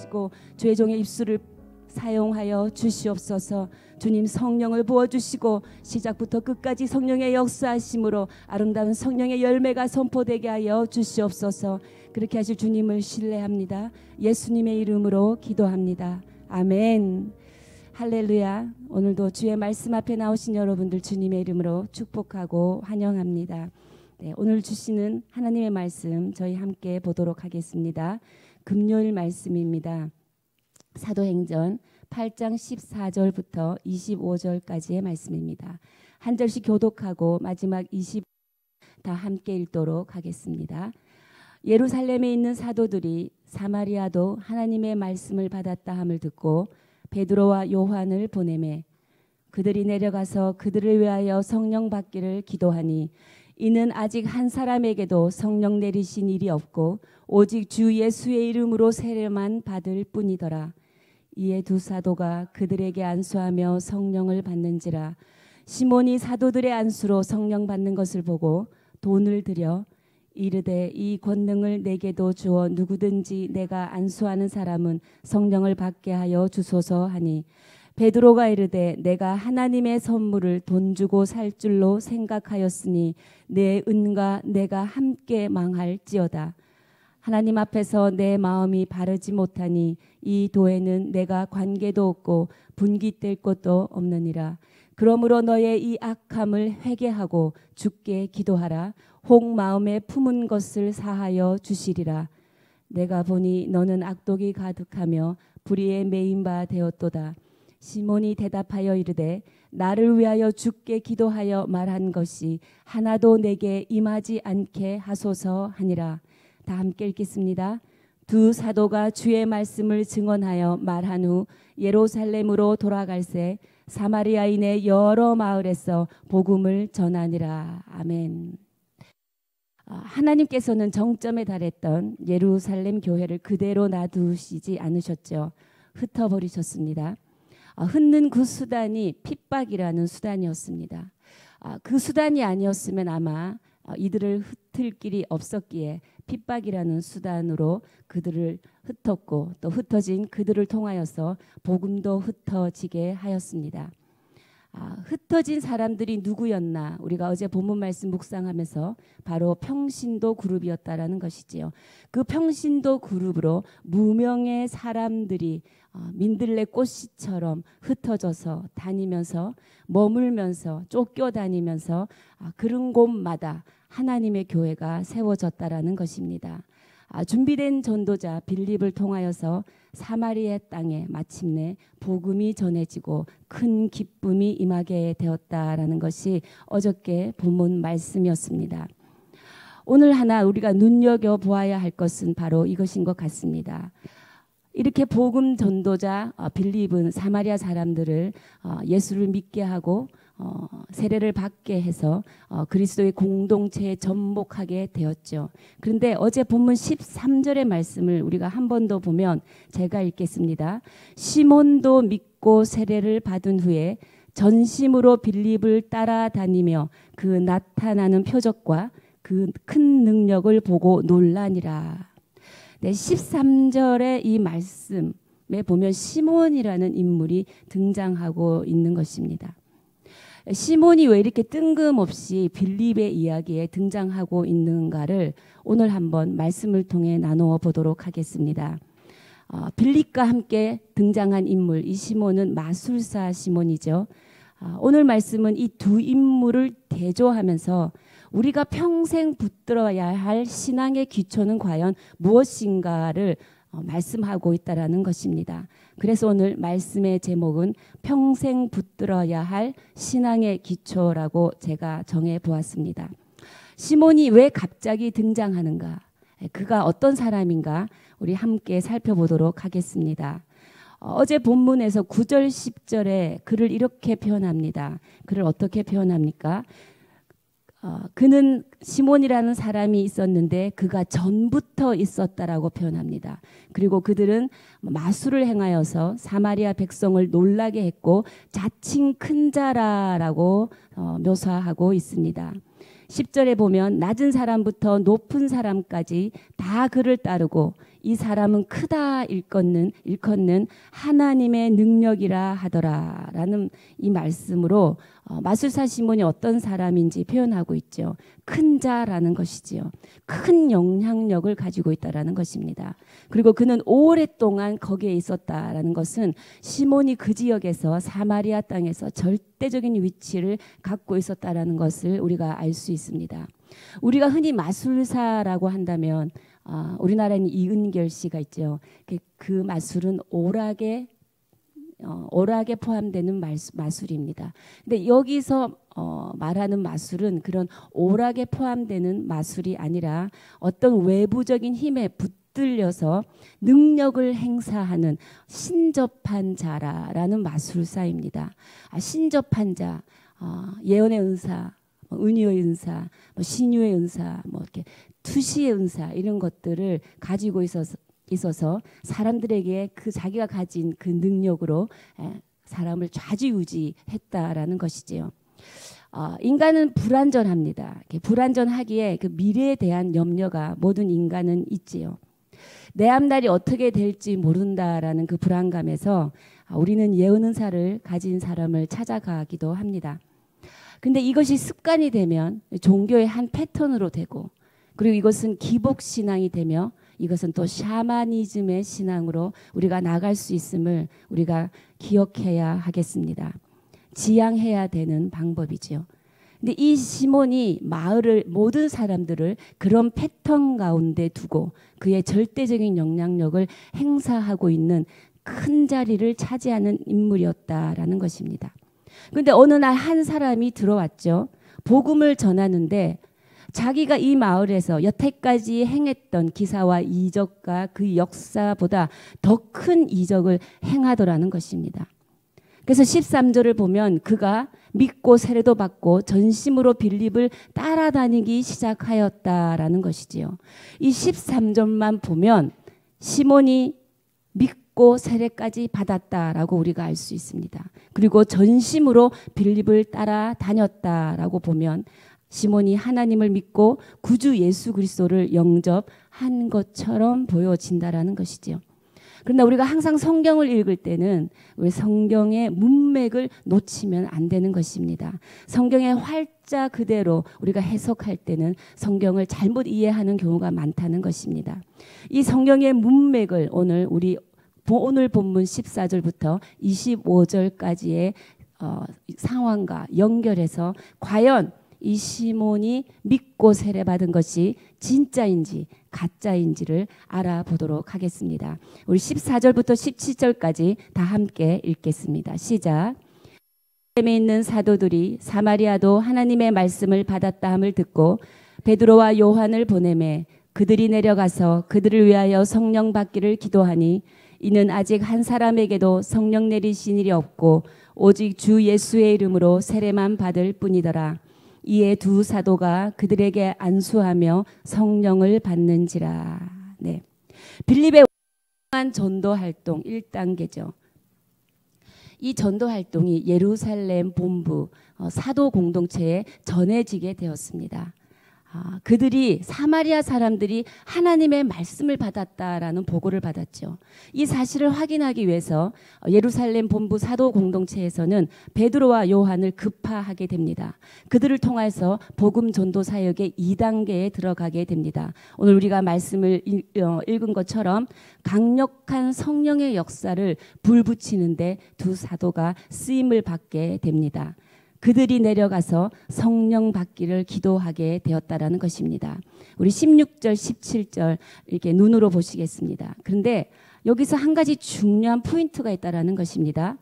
주시고 주의 종의 입술을 사용하여 주시옵소서. 주님 성령을 부어주시고 시작부터 끝까지 성령의 역사하심으로 아름다운 성령의 열매가 선포되게 하여 주시옵소서. 그렇게 하실 주님을 신뢰합니다. 예수님의 이름으로 기도합니다. 아멘. 할렐루야. 오늘도 주의 말씀 앞에 나오신 여러분들 주님의 이름으로 축복하고 환영합니다. 네, 오늘 주시는 하나님의 말씀 저희 함께 보도록 하겠습니다. 금요일 말씀입니다. 사도행전 8장 14절부터 25절까지의 말씀입니다. 한 절씩 교독하고 마지막 20 다 함께 읽도록 하겠습니다. 예루살렘에 있는 사도들이 사마리아도 하나님의 말씀을 받았다 함을 듣고 베드로와 요한을 보내매 그들이 내려가서 그들을 위하여 성령 받기를 기도하니 이는 아직 한 사람에게도 성령 내리신 일이 없고 오직 주 예수의 이름으로 세례만 받을 뿐이더라. 이에 두 사도가 그들에게 안수하며 성령을 받는지라. 시몬이 사도들의 안수로 성령 받는 것을 보고 돈을 들여 이르되 이 권능을 내게도 주어 누구든지 내가 안수하는 사람은 성령을 받게 하여 주소서 하니 베드로가 이르되 내가 하나님의 선물을 돈 주고 살 줄로 생각하였으니 내 은과 내가 함께 망할지어다. 하나님 앞에서 내 마음이 바르지 못하니 이 도에는 내가 관계도 없고 분깃될 것도 없느니라. 그러므로 너의 이 악함을 회개하고 주께 기도하라. 혹 마음에 품은 것을 사하여 주시리라. 내가 보니 너는 악독이 가득하며 불의에 매인 바 되었도다. 시몬이 대답하여 이르되 나를 위하여 주께 기도하여 말한 것이 하나도 내게 임하지 않게 하소서 하니라. 다 함께 읽겠습니다. 두 사도가 주의 말씀을 증언하여 말한 후 예루살렘으로 돌아갈새 사마리아인의 여러 마을에서 복음을 전하니라. 아멘. 하나님께서는 정점에 달했던 예루살렘 교회를 그대로 놔두시지 않으셨죠. 흩어버리셨습니다. 흩는 그 수단이 핍박이라는 수단이었습니다. 그 수단이 아니었으면 아마 이들을 흩을 길이 없었기에 핍박이라는 수단으로 그들을 흩었고 또 흩어진 그들을 통하여서 복음도 흩어지게 하였습니다. 흩어진 사람들이 누구였나? 우리가 어제 본문 말씀 묵상하면서 바로 평신도 그룹이었다라는 것이지요. 그 평신도 그룹으로 무명의 사람들이 민들레 꽃씨처럼 흩어져서 다니면서 머물면서 쫓겨다니면서 그런 곳마다 하나님의 교회가 세워졌다라는 것입니다. 준비된 전도자 빌립을 통하여서 사마리아 땅에 마침내 복음이 전해지고 큰 기쁨이 임하게 되었다라는 것이 어저께 본문 말씀이었습니다. 오늘 하나 우리가 눈여겨보아야 할 것은 바로 이것인 것 같습니다. 이렇게 복음 전도자 빌립은 사마리아 사람들을 예수를 믿게 하고 세례를 받게 해서 그리스도의 공동체에 접목하게 되었죠. 그런데 어제 본문 13절의 말씀을 우리가 한 번 더 보면 제가 읽겠습니다. 시몬도 믿고 세례를 받은 후에 전심으로 빌립을 따라다니며 그 나타나는 표적과 그 큰 능력을 보고 놀라니라. 네, 13절의 이 말씀에 보면 시몬이라는 인물이 등장하고 있는 것입니다. 시몬이 왜 이렇게 뜬금없이 빌립의 이야기에 등장하고 있는가를 오늘 한번 말씀을 통해 나누어 보도록 하겠습니다. 빌립과 함께 등장한 인물, 이 시몬은 마술사 시몬이죠. 오늘 말씀은 이 두 인물을 대조하면서 우리가 평생 붙들어야 할 신앙의 기초는 과연 무엇인가를 말씀하고 있다라는 것입니다. 그래서 오늘 말씀의 제목은 평생 붙들어야 할 신앙의 기초라고 제가 정해 보았습니다. 시몬이 왜 갑자기 등장하는가? 그가 어떤 사람인가? 우리 함께 살펴보도록 하겠습니다. 어제 본문에서 9절 10절에 그를 이렇게 표현합니다. 그를 어떻게 표현합니까? 그는 시몬이라는 사람이 있었는데 그가 전부터 있었다라고 표현합니다. 그리고 그들은 마술을 행하여서 사마리아 백성을 놀라게 했고 자칭 큰 자라라고 묘사하고 있습니다. 10절에 보면 낮은 사람부터 높은 사람까지 다 그를 따르고 이 사람은 크다 일컫는 하나님의 능력이라 하더라라는 이 말씀으로 마술사 시몬이 어떤 사람인지 표현하고 있죠. 큰 자라는 것이지요. 큰 영향력을 가지고 있다라는 것입니다. 그리고 그는 오랫동안 거기에 있었다라는 것은 시몬이 그 지역에서 사마리아 땅에서 절대적인 위치를 갖고 있었다라는 것을 우리가 알 수 있습니다. 우리가 흔히 마술사라고 한다면 우리나라에는 이은결 씨가 있죠. 그 마술은 오락에 포함되는 마술입니다. 근데 여기서 말하는 마술은 그런 오락에 포함되는 마술이 아니라 어떤 외부적인 힘에 붙들려서 능력을 행사하는 신접한 자라는 마술사입니다. 신접한 자, 예언의 은사, 은유의 은사, 신유의 은사, 이렇게 투시의 은사 이런 것들을 가지고 있어서 사람들에게 그 자기가 가진 그 능력으로 사람을 좌지우지했다라는 것이지요. 인간은 불완전합니다. 불완전하기에 그 미래에 대한 염려가 모든 인간은 있지요. 내 앞날이 어떻게 될지 모른다라는 그 불안감에서 우리는 예언 은사를 가진 사람을 찾아가기도 합니다. 근데 이것이 습관이 되면 종교의 한 패턴으로 되고, 그리고 이것은 기복신앙이 되며 이것은 또 샤머니즘의 신앙으로 우리가 나갈 수 있음을 우리가 기억해야 하겠습니다. 지양해야 되는 방법이지요. 근데 이 시몬이 마을을 모든 사람들을 그런 패턴 가운데 두고 그의 절대적인 영향력을 행사하고 있는 큰 자리를 차지하는 인물이었다라는 것입니다. 그런데 어느 날 한 사람이 들어왔죠. 복음을 전하는데 자기가 이 마을에서 여태까지 행했던 기사와 이적과 그 역사보다 더 큰 이적을 행하더라는 것입니다. 그래서 13절을 보면 그가 믿고 세례도 받고 전심으로 빌립을 따라다니기 시작하였다라는 것이지요. 이 13절만 보면 시몬이 믿고 세례까지 받았다라고 우리가 알 수 있습니다. 그리고 전심으로 빌립을 따라다녔다라고 보면 시몬이 하나님을 믿고 구주 예수 그리스도를 영접한 것처럼 보여진다라는 것이지요. 그러나 우리가 항상 성경을 읽을 때는 우리 성경의 문맥을 놓치면 안 되는 것입니다. 성경의 활자 그대로 우리가 해석할 때는 성경을 잘못 이해하는 경우가 많다는 것입니다. 이 성경의 문맥을 오늘 본문 14절부터 25절까지의 상황과 연결해서 과연 이 시몬이 믿고 세례받은 것이 진짜인지 가짜인지를 알아보도록 하겠습니다. 우리 14절부터 17절까지 다 함께 읽겠습니다. 시작. 예루살렘에 있는 사도들이 사마리아도 하나님의 말씀을 받았다 함을 듣고 베드로와 요한을 보내매 그들이 내려가서 그들을 위하여 성령 받기를 기도하니 이는 아직 한 사람에게도 성령 내리신 일이 없고 오직 주 예수의 이름으로 세례만 받을 뿐이더라. 이에 두 사도가 그들에게 안수하며 성령을 받는지라. 네. 빌립의 전도 활동 1단계죠. 이 전도 활동이 예루살렘 본부 사도 공동체에 전해지게 되었습니다. 그들이 사마리아 사람들이 하나님의 말씀을 받았다라는 보고를 받았죠. 이 사실을 확인하기 위해서 예루살렘 본부 사도 공동체에서는 베드로와 요한을 급파하게 됩니다. 그들을 통해서 복음 전도 사역의 2단계에 들어가게 됩니다. 오늘 우리가 말씀을 읽은 것처럼 강력한 성령의 역사를 불붙이는데 두 사도가 쓰임을 받게 됩니다. 그들이 내려가서 성령 받기를 기도하게 되었다라는 것입니다. 우리 16절, 17절 이렇게 눈으로 보시겠습니다. 그런데 여기서 한 가지 중요한 포인트가 있다라는 것입니다.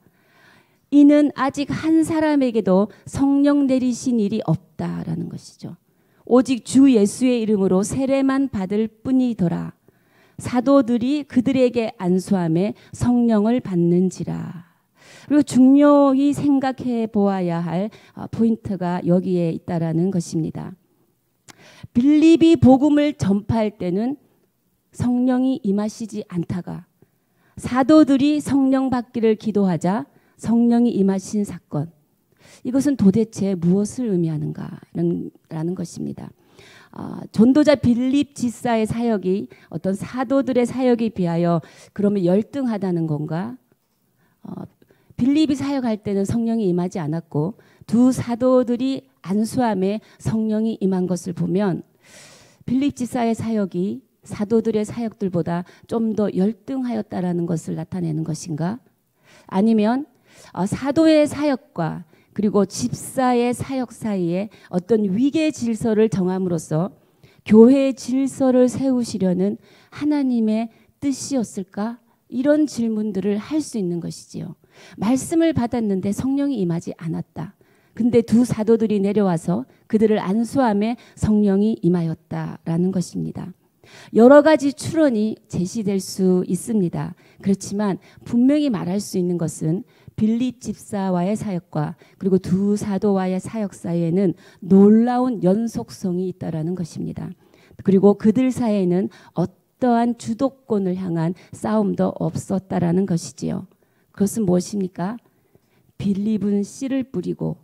이는 아직 한 사람에게도 성령 내리신 일이 없다라는 것이죠. 오직 주 예수의 이름으로 세례만 받을 뿐이더라. 사도들이 그들에게 안수함에 성령을 받는지라. 그리고 중요히 생각해 보아야 할 포인트가 여기에 있다라는 것입니다. 빌립이 복음을 전파할 때는 성령이 임하시지 않다가 사도들이 성령 받기를 기도하자 성령이 임하신 사건. 이것은 도대체 무엇을 의미하는가라는 것입니다. 전도자 빌립 지사의 사역이 어떤 사도들의 사역에 비하여 그러면 열등하다는 건가? 빌립이 사역할 때는 성령이 임하지 않았고 두 사도들이 안수함에 성령이 임한 것을 보면 빌립 지사의 사역이 사도들의 사역들보다 좀 더 열등하였다라는 것을 나타내는 것인가? 아니면 사도의 사역과 그리고 집사의 사역 사이에 어떤 위계 질서를 정함으로써 교회의 질서를 세우시려는 하나님의 뜻이었을까? 이런 질문들을 할 수 있는 것이지요. 말씀을 받았는데 성령이 임하지 않았다. 근데 두 사도들이 내려와서 그들을 안수함에 성령이 임하였다라는 것입니다. 여러 가지 추론이 제시될 수 있습니다. 그렇지만 분명히 말할 수 있는 것은 빌립 집사와의 사역과 그리고 두 사도와의 사역 사이에는 놀라운 연속성이 있다라는 것입니다. 그리고 그들 사이에는 어떠한 주도권을 향한 싸움도 없었다라는 것이지요. 그것은 무엇입니까? 빌립은 씨를 뿌리고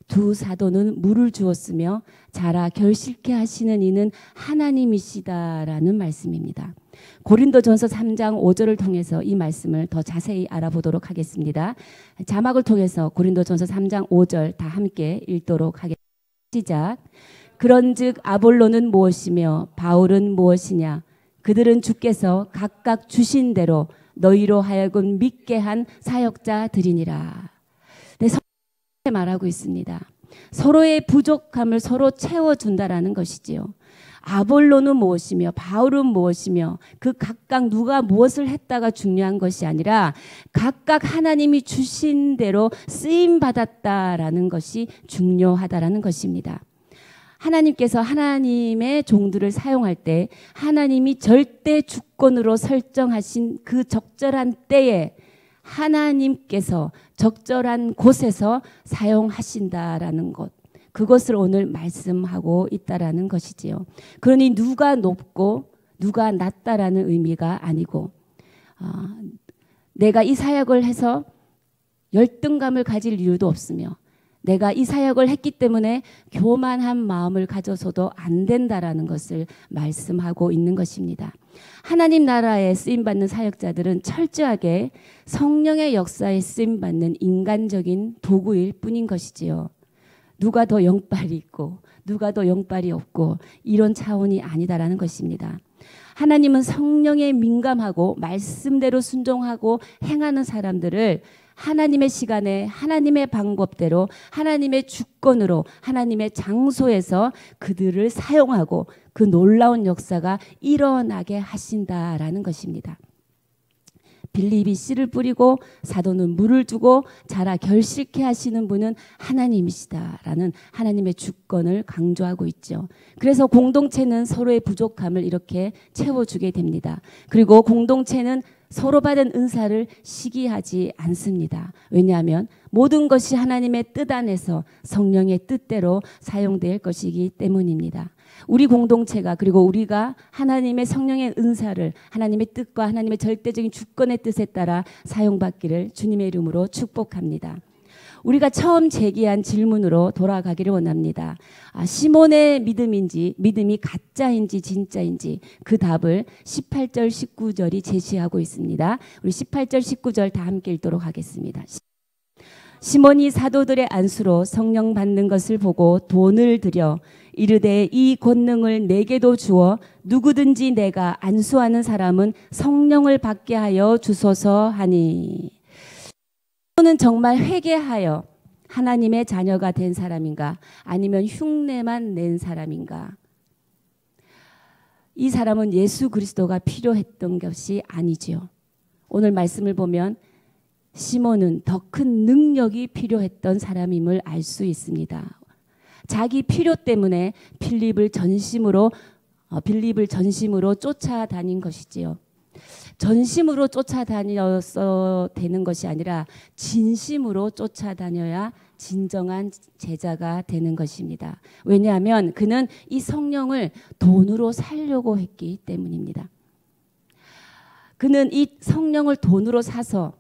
두 사도는 물을 주었으며 자라 결실케 하시는 이는 하나님이시다라는 말씀입니다. 고린도전서 3장 5절을 통해서 이 말씀을 더 자세히 알아보도록 하겠습니다. 자막을 통해서 고린도전서 3장 5절 다 함께 읽도록 하겠습니다. 시작. 그런즉 아볼로는 무엇이며 바울은 무엇이냐? 그들은 주께서 각각 주신 대로 너희로 하여금 믿게 한 사역자들이니라. 네, 말하고 있습니다. 서로의 부족함을 서로 채워준다라는 것이지요. 아볼로는 무엇이며 바울은 무엇이며 그 각각 누가 무엇을 했다가 중요한 것이 아니라 각각 하나님이 주신 대로 쓰임받았다라는 것이 중요하다라는 것입니다. 하나님께서 하나님의 종들을 사용할 때 하나님이 절대 주권으로 설정하신 그 적절한 때에 하나님께서 적절한 곳에서 사용하신다라는 것, 그것을 오늘 말씀하고 있다라는 것이지요. 그러니 누가 높고 누가 낮다라는 의미가 아니고 내가 이 사역을 해서 열등감을 가질 이유도 없으며 내가 이 사역을 했기 때문에 교만한 마음을 가져서도 안 된다라는 것을 말씀하고 있는 것입니다. 하나님 나라에 쓰임받는 사역자들은 철저하게 성령의 역사에 쓰임받는 인간적인 도구일 뿐인 것이지요. 누가 더 영빨이 있고 누가 더 영빨이 없고 이런 차원이 아니다라는 것입니다. 하나님은 성령에 민감하고 말씀대로 순종하고 행하는 사람들을 하나님의 시간에 하나님의 방법대로 하나님의 주권으로 하나님의 장소에서 그들을 사용하고 그 놀라운 역사가 일어나게 하신다라는 것입니다. 빌립이 씨를 뿌리고 사도는 물을 주고 자라 결실케 하시는 분은 하나님이시다라는 하나님의 주권을 강조하고 있죠. 그래서 공동체는 서로의 부족함을 이렇게 채워주게 됩니다. 그리고 공동체는 서로 받은 은사를 시기하지 않습니다. 왜냐하면 모든 것이 하나님의 뜻 안에서 성령의 뜻대로 사용될 것이기 때문입니다. 우리 공동체가 그리고 우리가 하나님의 성령의 은사를 하나님의 뜻과 하나님의 절대적인 주권의 뜻에 따라 사용받기를 주님의 이름으로 축복합니다. 우리가 처음 제기한 질문으로 돌아가기를 원합니다. 시몬의 믿음이 가짜인지 진짜인지 그 답을 18절 19절이 제시하고 있습니다. 우리 18절 19절 다 함께 읽도록 하겠습니다. 시몬이 사도들의 안수로 성령 받는 것을 보고 돈을 들여 이르되 이 권능을 내게도 주어 누구든지 내가 안수하는 사람은 성령을 받게 하여 주소서 하니. 는 정말 회개하여 하나님의 자녀가 된 사람인가 아니면 흉내만 낸 사람인가? 이 사람은 예수 그리스도가 필요했던 것이 아니지요. 오늘 말씀을 보면 시몬은 더 큰 능력이 필요했던 사람임을 알 수 있습니다. 자기 필요 때문에 빌립을 전심으로 쫓아다닌 것이지요. 전심으로 쫓아다녀서 되는 것이 아니라 진심으로 쫓아다녀야 진정한 제자가 되는 것입니다. 왜냐하면 그는 이 성령을 돈으로 살려고 했기 때문입니다. 그는 이 성령을 돈으로 사서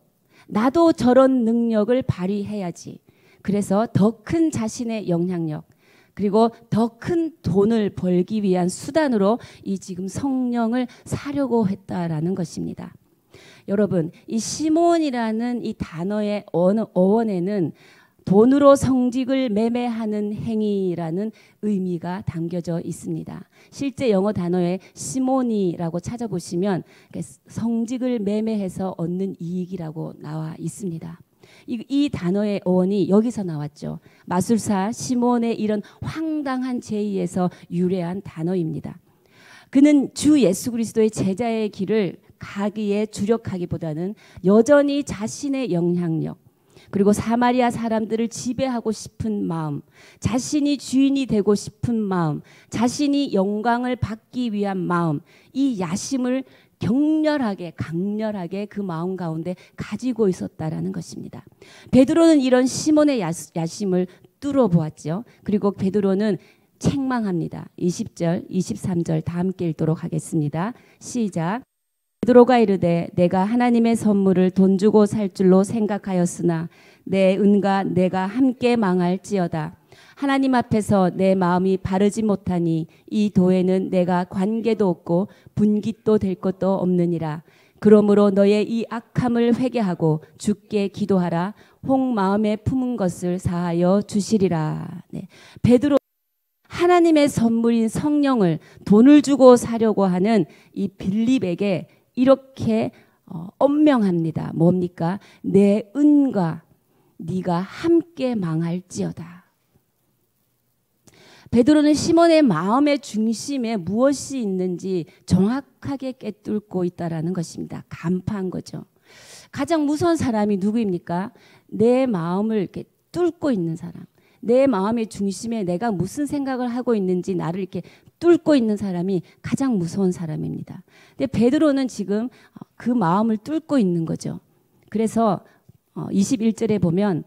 나도 저런 능력을 발휘해야지. 그래서 더 큰 자신의 영향력, 그리고 더 큰 돈을 벌기 위한 수단으로 이 지금 성령을 사려고 했다라는 것입니다. 여러분, 이 시몬이라는 이 단어의 어원에는 돈으로 성직을 매매하는 행위라는 의미가 담겨져 있습니다. 실제 영어 단어에 시몬이라고 찾아보시면 성직을 매매해서 얻는 이익이라고 나와 있습니다. 이 단어의 어원이 여기서 나왔죠. 마술사 시몬의 이런 황당한 제의에서 유래한 단어입니다. 그는 주 예수 그리스도의 제자의 길을 가기에 주력하기보다는 여전히 자신의 영향력, 그리고 사마리아 사람들을 지배하고 싶은 마음, 자신이 주인이 되고 싶은 마음, 자신이 영광을 받기 위한 마음, 이 야심을 격렬하게 강렬하게 그 마음 가운데 가지고 있었다라는 것입니다. 베드로는 이런 시몬의 야심을 뚫어보았죠. 그리고 베드로는 책망합니다. 20절, 23절 다 함께 읽도록 하겠습니다. 시작. 베드로가 이르되 내가 하나님의 선물을 돈 주고 살 줄로 생각하였으나 내 은과 내가 함께 망할지어다. 하나님 앞에서 내 마음이 바르지 못하니 이 도에는 내가 관계도 없고 분깃도 될 것도 없느니라. 그러므로 너의 이 악함을 회개하고 주께 기도하라. 혹 마음에 품은 것을 사하여 주시리라. 네. 베드로 하나님의 선물인 성령을 돈을 주고 사려고 하는 이 빌립에게 이렇게 엄명합니다. 뭡니까? 내 은과 네가 함께 망할지어다. 베드로는 시몬의 마음의 중심에 무엇이 있는지 정확하게 꿰뚫고 있다라는 것입니다. 간파한 거죠. 가장 무서운 사람이 누구입니까? 내 마음을 이렇게 뚫고 있는 사람. 내 마음의 중심에 내가 무슨 생각을 하고 있는지 나를 이렇게 뚫고 있는 사람이 가장 무서운 사람입니다. 근데 베드로는 지금 그 마음을 뚫고 있는 거죠. 그래서 21절에 보면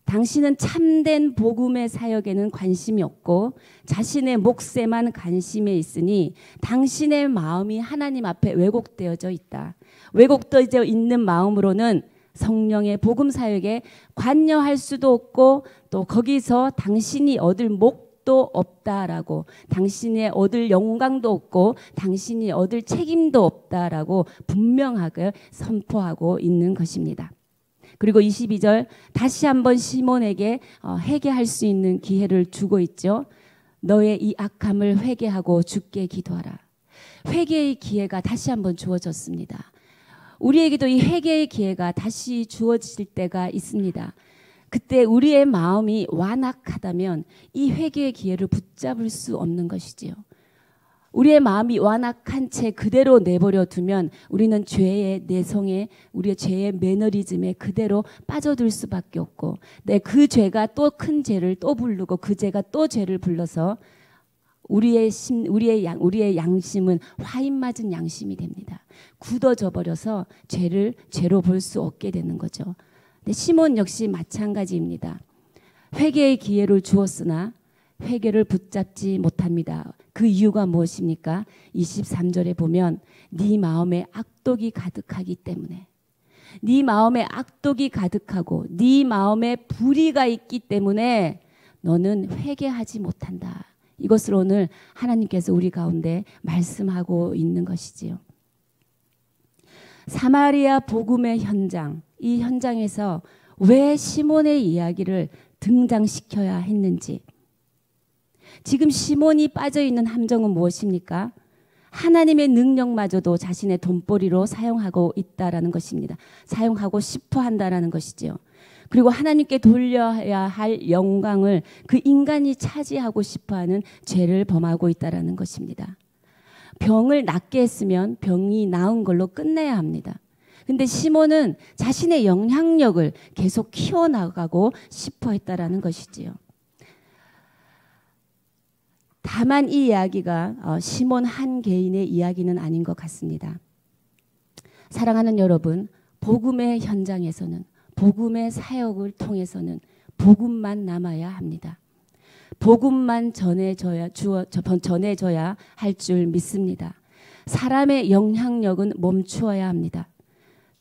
당신은 참된 복음의 사역에는 관심이 없고 자신의 몫에만 관심이 있으니 당신의 마음이 하나님 앞에 왜곡되어져 있다. 왜곡되어져 있는 마음으로는 성령의 복음 사역에 관여할 수도 없고 또 거기서 당신이 얻을 목도 없다라고, 당신이 얻을 영광도 없고 당신이 얻을 책임도 없다라고 분명하게 선포하고 있는 것입니다. 그리고 22절 다시 한번 시몬에게 회개할 수 있는 기회를 주고 있죠. 너의 이 악함을 회개하고 주께 기도하라. 회개의 기회가 다시 한번 주어졌습니다. 우리에게도 이 회개의 기회가 다시 주어질 때가 있습니다. 그때 우리의 마음이 완악하다면 이 회개의 기회를 붙잡을 수 없는 것이지요. 우리의 마음이 완악한 채 그대로 내버려 두면 우리는 죄의 내성에, 우리의 죄의 매너리즘에 그대로 빠져들 수밖에 없고, 그 죄가 또 큰 죄를 또 부르고 그 죄가 또 죄를 불러서 우리의 양심은 화인 맞은 양심이 됩니다. 굳어져 버려서 죄로 볼 수 없게 되는 거죠. 근데 시몬 역시 마찬가지입니다. 회개의 기회를 주었으나 회개를 붙잡지 못합니다. 그 이유가 무엇입니까? 23절에 보면 네 마음에 악독이 가득하기 때문에, 네 마음에 악독이 가득하고 네 마음에 불의가 있기 때문에 너는 회개하지 못한다. 이것을 오늘 하나님께서 우리 가운데 말씀하고 있는 것이지요. 사마리아 복음의 현장, 이 현장에서 왜 시몬의 이야기를 등장시켜야 했는지, 지금 시몬이 빠져있는 함정은 무엇입니까? 하나님의 능력마저도 자신의 돈벌이로 사용하고 있다라는 것입니다. 사용하고 싶어 한다라는 것이죠. 그리고 하나님께 돌려야 할 영광을 그 인간이 차지하고 싶어하는 죄를 범하고 있다라는 것입니다. 병을 낫게 했으면 병이 나은 걸로 끝내야 합니다. 근데 시몬은 자신의 영향력을 계속 키워나가고 싶어 했다라는 것이지요. 다만 이 이야기가 시몬 한 개인의 이야기는 아닌 것 같습니다. 사랑하는 여러분, 복음의 현장에서는, 복음의 사역을 통해서는 복음만 남아야 합니다. 복음만 전해져야 할 줄 믿습니다. 사람의 영향력은 멈추어야 합니다.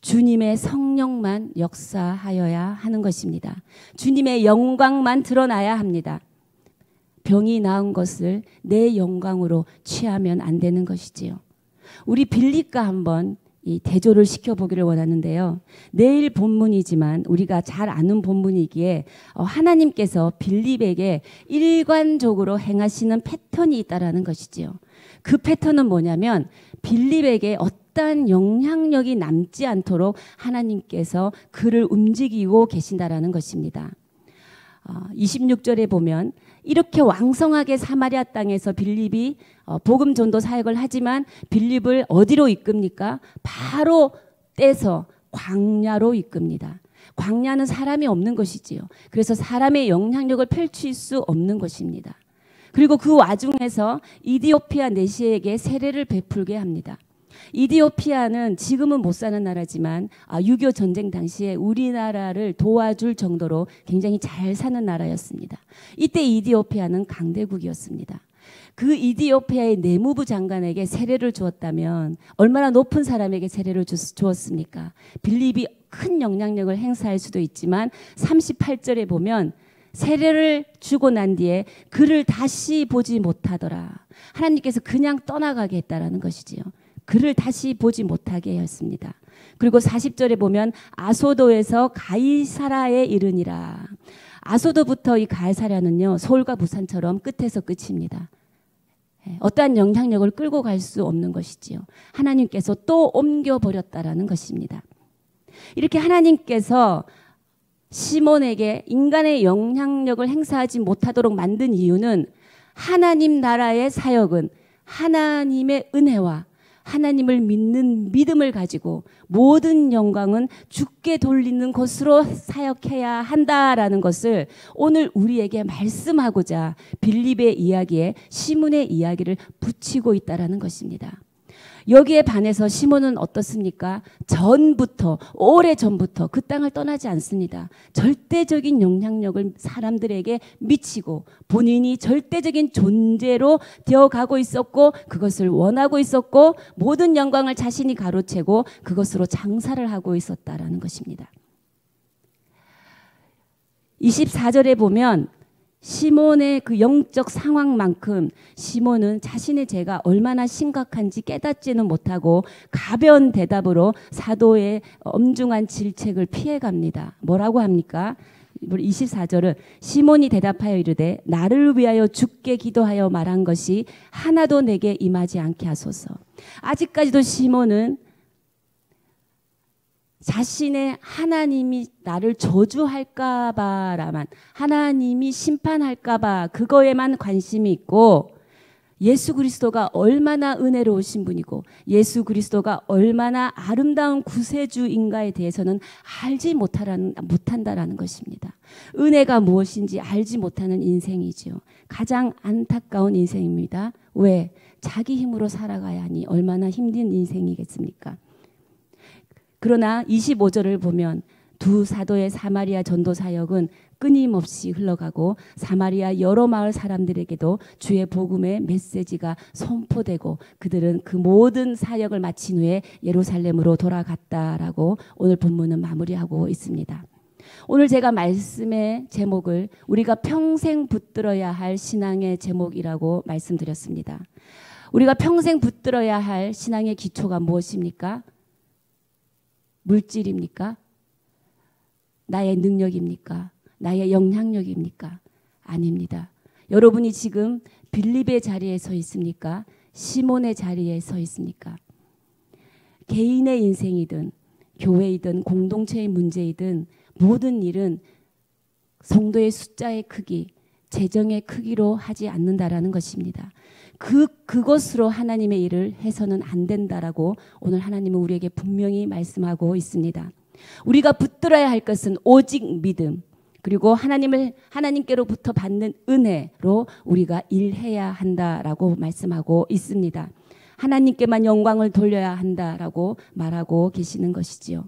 주님의 성령만 역사하여야 하는 것입니다. 주님의 영광만 드러나야 합니다. 병이 나은 것을 내 영광으로 취하면 안 되는 것이지요. 우리 빌립과 한번 이 대조를 시켜보기를 원하는데요. 내일 본문이지만 우리가 잘 아는 본문이기에 하나님께서 빌립에게 일관적으로 행하시는 패턴이 있다라는 것이지요. 그 패턴은 뭐냐면 빌립에게 어떠한 영향력이 남지 않도록 하나님께서 그를 움직이고 계신다라는 것입니다. 26절에 보면 이렇게 왕성하게 사마리아 땅에서 빌립이 복음 전도 사역을 하지만 빌립을 어디로 이끕니까? 바로 떼서 광야로 이끕니다. 광야는 사람이 없는 것이지요. 그래서 사람의 영향력을 펼칠 수 없는 것입니다. 그리고 그 와중에서 이디오피아 내시에게 세례를 베풀게 합니다. 이디오피아는 지금은 못 사는 나라지만 6.25 전쟁 당시에 우리나라를 도와줄 정도로 굉장히 잘 사는 나라였습니다. 이때 이디오피아는 강대국이었습니다. 그 이디오피아의 내무부 장관에게 세례를 주었다면 얼마나 높은 사람에게 세례를 주었습니까? 빌립이 큰 영향력을 행사할 수도 있지만 38절에 보면 세례를 주고 난 뒤에 그를 다시 보지 못하더라. 하나님께서 그냥 떠나가게 했다라는 것이지요. 그를 다시 보지 못하게 했습니다. 그리고 40절에 보면 아소도에서 가이사라에 이르니라. 아소도부터 이 가이사라는요, 서울과 부산처럼 끝에서 끝입니다. 어떠한 영향력을 끌고 갈 수 없는 것이지요. 하나님께서 또 옮겨버렸다라는 것입니다. 이렇게 하나님께서 시몬에게 인간의 영향력을 행사하지 못하도록 만든 이유는 하나님 나라의 사역은 하나님의 은혜와 하나님을 믿는 믿음을 가지고 모든 영광은 주께 돌리는 것으로 사역해야 한다라는 것을 오늘 우리에게 말씀하고자 빌립의 이야기에 시몬의 이야기를 붙이고 있다라는 것입니다. 여기에 반해서 시몬은 어떻습니까? 오래전부터 그 땅을 떠나지 않습니다. 절대적인 영향력을 사람들에게 미치고 본인이 절대적인 존재로 되어가고 있었고 그것을 원하고 있었고 모든 영광을 자신이 가로채고 그것으로 장사를 하고 있었다라는 것입니다. 24절에 보면 시몬의 그 영적 상황만큼 시몬은 자신의 죄가 얼마나 심각한지 깨닫지는 못하고 가벼운 대답으로 사도의 엄중한 질책을 피해갑니다. 뭐라고 합니까? 24절은 시몬이 대답하여 이르되 나를 위하여 주께 기도하여 말한 것이 하나도 내게 임하지 않게 하소서. 아직까지도 시몬은 자신의 하나님이 나를 저주할까봐라만 하나님이 심판할까봐 그거에만 관심이 있고 예수 그리스도가 얼마나 은혜로우신 분이고 예수 그리스도가 얼마나 아름다운 구세주인가에 대해서는 알지 못한다라는 것입니다. 은혜가 무엇인지 알지 못하는 인생이지요. 가장 안타까운 인생입니다. 왜? 자기 힘으로 살아가야 하니 얼마나 힘든 인생이겠습니까? 그러나 25절을 보면 두 사도의 사마리아 전도 사역은 끊임없이 흘러가고 사마리아 여러 마을 사람들에게도 주의 복음의 메시지가 선포되고 그들은 그 모든 사역을 마친 후에 예루살렘으로 돌아갔다라고 오늘 본문은 마무리하고 있습니다. 오늘 제가 말씀의 제목을 우리가 평생 붙들어야 할 신앙의 제목이라고 말씀드렸습니다. 우리가 평생 붙들어야 할 신앙의 기초가 무엇입니까? 물질입니까? 나의 능력입니까? 나의 영향력입니까? 아닙니다. 여러분이 지금 빌립의 자리에 서 있습니까? 시몬의 자리에 서 있습니까? 개인의 인생이든 교회이든 공동체의 문제이든 모든 일은 성도의 숫자의 크기, 재정의 크기로 하지 않는다라는 것입니다. 그것으로 하나님의 일을 해서는 안 된다라고 오늘 하나님은 우리에게 분명히 말씀하고 있습니다. 우리가 붙들어야 할 것은 오직 믿음, 그리고 하나님께로부터 받는 은혜로 우리가 일해야 한다라고 말씀하고 있습니다. 하나님께만 영광을 돌려야 한다라고 말하고 계시는 것이지요.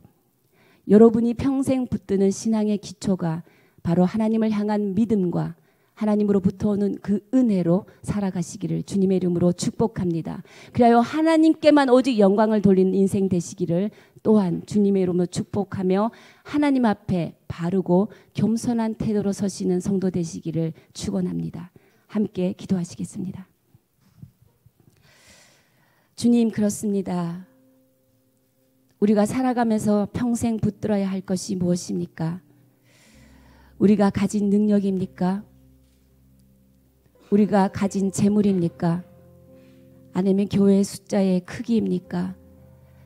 여러분이 평생 붙드는 신앙의 기초가 바로 하나님을 향한 믿음과 하나님으로부터 오는 그 은혜로 살아가시기를 주님의 이름으로 축복합니다. 그리하여 하나님께만 오직 영광을 돌리는 인생 되시기를 또한 주님의 이름으로 축복하며 하나님 앞에 바르고 겸손한 태도로 서시는 성도 되시기를 축원합니다. 함께 기도하시겠습니다. 주님, 그렇습니다. 우리가 살아가면서 평생 붙들어야 할 것이 무엇입니까? 우리가 가진 능력입니까? 우리가 가진 재물입니까? 아니면 교회의 숫자의 크기입니까?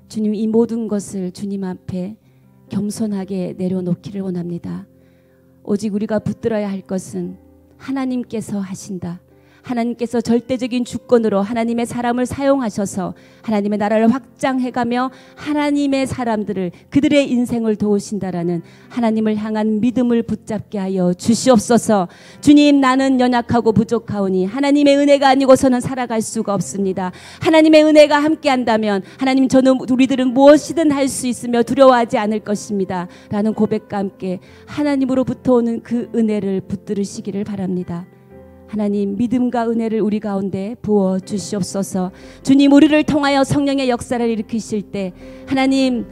주님, 이 모든 것을 주님 앞에 겸손하게 내려놓기를 원합니다. 오직 우리가 붙들어야 할 것은 하나님께서 하신다. 하나님께서 절대적인 주권으로 하나님의 사람을 사용하셔서 하나님의 나라를 확장해가며 하나님의 사람들을, 그들의 인생을 도우신다라는 하나님을 향한 믿음을 붙잡게 하여 주시옵소서. 주님, 나는 연약하고 부족하오니 하나님의 은혜가 아니고서는 살아갈 수가 없습니다. 하나님의 은혜가 함께한다면 하나님, 우리들은 무엇이든 할 수 있으며 두려워하지 않을 것입니다 라는 고백과 함께 하나님으로부터 오는 그 은혜를 붙들으시기를 바랍니다. 하나님, 믿음과 은혜를 우리 가운데 부어 주시옵소서. 주님, 우리를 통하여 성령의 역사를 일으키실 때 하나님,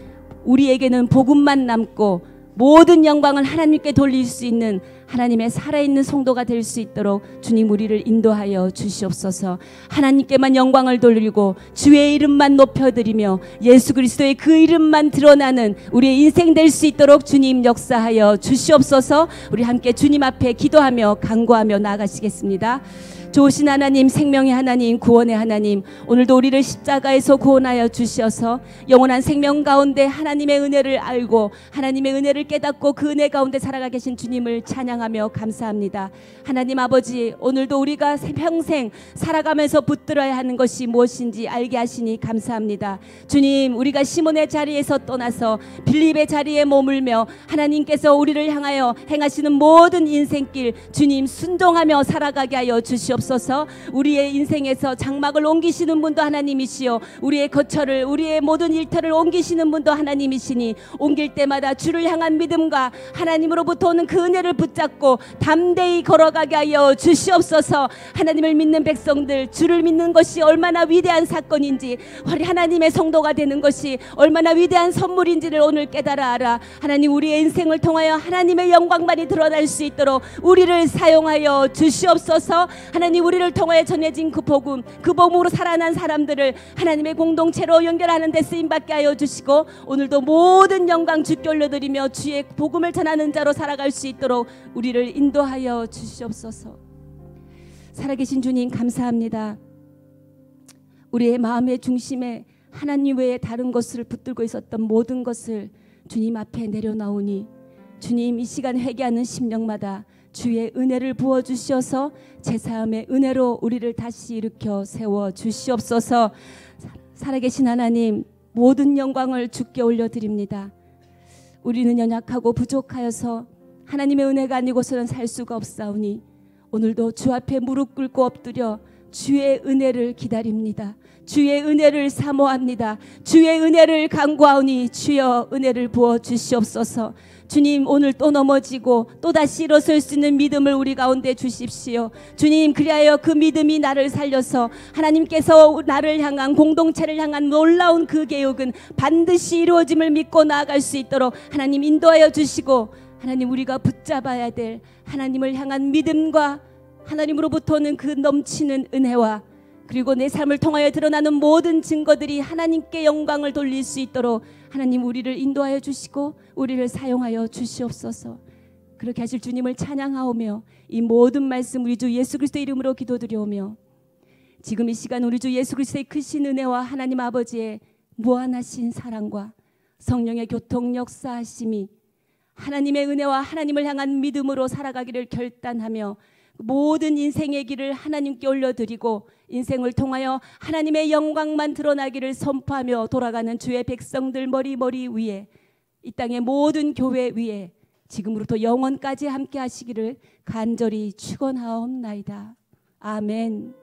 우리에게는 복음만 남고 모든 영광을 하나님께 돌릴 수 있는 하나님의 살아있는 성도가 될 수 있도록 주님, 우리를 인도하여 주시옵소서. 하나님께만 영광을 돌리고 주의 이름만 높여드리며 예수 그리스도의 그 이름만 드러나는 우리의 인생 될 수 있도록 주님 역사하여 주시옵소서. 우리 함께 주님 앞에 기도하며 간구하며 나아가시겠습니다. 좋으신 하나님, 생명의 하나님, 구원의 하나님, 오늘도 우리를 십자가에서 구원하여 주셔서 영원한 생명 가운데 하나님의 은혜를 알고 하나님의 은혜를 깨닫고 그 은혜 가운데 살아가 계신 주님을 찬양하며 감사합니다. 하나님 아버지, 오늘도 우리가 평생 살아가면서 붙들어야 하는 것이 무엇인지 알게 하시니 감사합니다. 주님, 우리가 시몬의 자리에서 떠나서 빌립의 자리에 머물며 하나님께서 우리를 향하여 행하시는 모든 인생길 주님 순종하며 살아가게 하여 주시옵소서. 우리의 인생에서 장막을 옮기시는 분도 하나님이시요, 우리의 거처를, 우리의 모든 일터를 옮기시는 분도 하나님이시니 옮길 때마다 주를 향한 믿음과 하나님으로부터 오는 그 은혜를 붙잡고 담대히 걸어가게 하여 주시옵소서. 하나님을 믿는 백성들, 주를 믿는 것이 얼마나 위대한 사건인지, 하나님의 성도가 되는 것이 얼마나 위대한 선물인지를 오늘 깨달아 알아. 하나님, 우리의 인생을 통하여 하나님의 영광만이 드러날 수 있도록 우리를 사용하여 주시옵소서. 하나님, 우리를 통하여 전해진 그 복음으로 살아난 사람들을 하나님의 공동체로 연결하는 데 쓰임받게 하여 주시고 오늘도 모든 영광 주께 올려드리며 주의 복음을 전하는 자로 살아갈 수 있도록 우리를 인도하여 주시옵소서. 살아계신 주님, 감사합니다. 우리의 마음의 중심에 하나님 외에 다른 것을 붙들고 있었던 모든 것을 주님 앞에 내려놓으니 주님, 이 시간 회개하는 심령마다 주의 은혜를 부어주셔서 제사함의 은혜로 우리를 다시 일으켜 세워주시옵소서. 살아계신 하나님, 모든 영광을 주께 올려드립니다. 우리는 연약하고 부족하여서 하나님의 은혜가 아니고서는 살 수가 없사오니 오늘도 주 앞에 무릎 꿇고 엎드려 주의 은혜를 기다립니다. 주의 은혜를 사모합니다. 주의 은혜를 간구하오니 주여 은혜를 부어 주시옵소서. 주님, 오늘 또 넘어지고 또다시 일어설 수 있는 믿음을 우리 가운데 주십시오. 주님, 그리하여 그 믿음이 나를 살려서 하나님께서 나를 향한, 공동체를 향한 놀라운 그 계획은 반드시 이루어짐을 믿고 나아갈 수 있도록 하나님 인도하여 주시고, 하나님, 우리가 붙잡아야 될 하나님을 향한 믿음과 하나님으로부터는 그 넘치는 은혜와 그리고 내 삶을 통하여 드러나는 모든 증거들이 하나님께 영광을 돌릴 수 있도록 하나님, 우리를 인도하여 주시고 우리를 사용하여 주시옵소서. 그렇게 하실 주님을 찬양하오며 이 모든 말씀 우리 주 예수 그리스도의 이름으로 기도드리오며, 지금 이 시간 우리 주 예수 그리스도의 크신 은혜와 하나님 아버지의 무한하신 사랑과 성령의 교통 역사하심이 하나님의 은혜와 하나님을 향한 믿음으로 살아가기를 결단하며 모든 인생의 길을 하나님께 올려드리고 인생을 통하여 하나님의 영광만 드러나기를 선포하며 돌아가는 주의 백성들 머리 위에, 이 땅의 모든 교회 위에 지금으로부터 영원까지 함께 하시기를 간절히 축원하옵나이다. 아멘.